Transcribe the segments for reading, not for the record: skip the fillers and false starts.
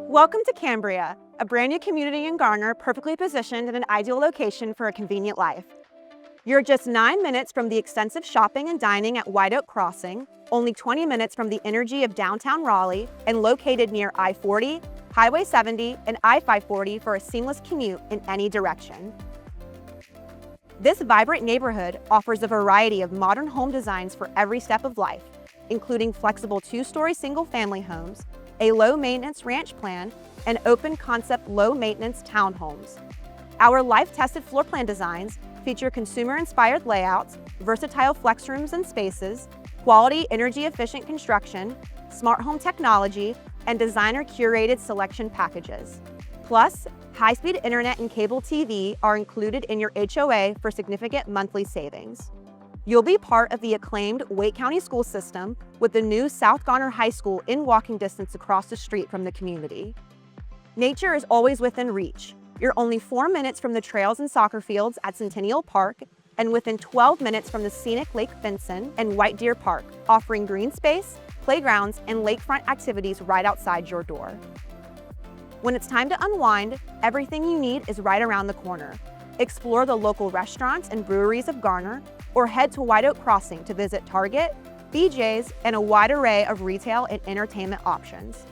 Welcome to Cambria, a brand new community in Garner perfectly positioned in an ideal location for a convenient life. You're just 9 minutes from the extensive shopping and dining at White Oak Crossing, only 20 minutes from the energy of downtown Raleigh, and located near I-40, Highway 70, and I-540 for a seamless commute in any direction. This vibrant neighborhood offers a variety of modern home designs for every step of life, including flexible 2-story single-family homes, a low-maintenance ranch plan, and open-concept low-maintenance townhomes. Our life-tested floor plan designs feature consumer-inspired layouts, versatile flex rooms and spaces, quality energy-efficient construction, smart home technology, and designer-curated selection packages. Plus, high-speed internet and cable TV are included in your HOA for significant monthly savings. You'll be part of the acclaimed Wake County school system with the new South Garner High School in walking distance across the street from the community. Nature is always within reach. You're only 4 minutes from the trails and soccer fields at Centennial Park and within 12 minutes from the scenic Lake Vinson and White Deer Park, offering green space, playgrounds, and lakefront activities right outside your door. When it's time to unwind, everything you need is right around the corner. Explore the local restaurants and breweries of Garner, or head to White Oak Crossing to visit Target, BJ's, and a wide array of retail and entertainment options.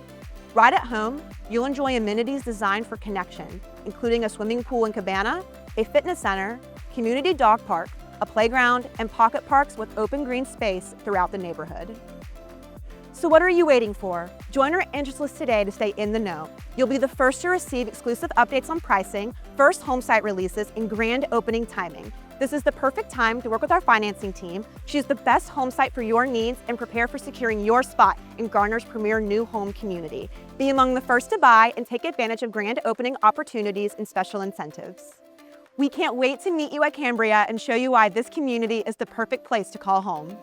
Right at home, you'll enjoy amenities designed for connection, including a swimming pool and cabana, a fitness center, community dog park, a playground, and pocket parks with open green space throughout the neighborhood. So what are you waiting for? Join our interest list today to stay in the know. You'll be the first to receive exclusive updates on pricing, first home site releases, and grand opening timing. This is the perfect time to work with our financing team, choose the best home site for your needs, and prepare for securing your spot in Garner's premier new home community. Be among the first to buy and take advantage of grand opening opportunities and special incentives. We can't wait to meet you at Cambria and show you why this community is the perfect place to call home.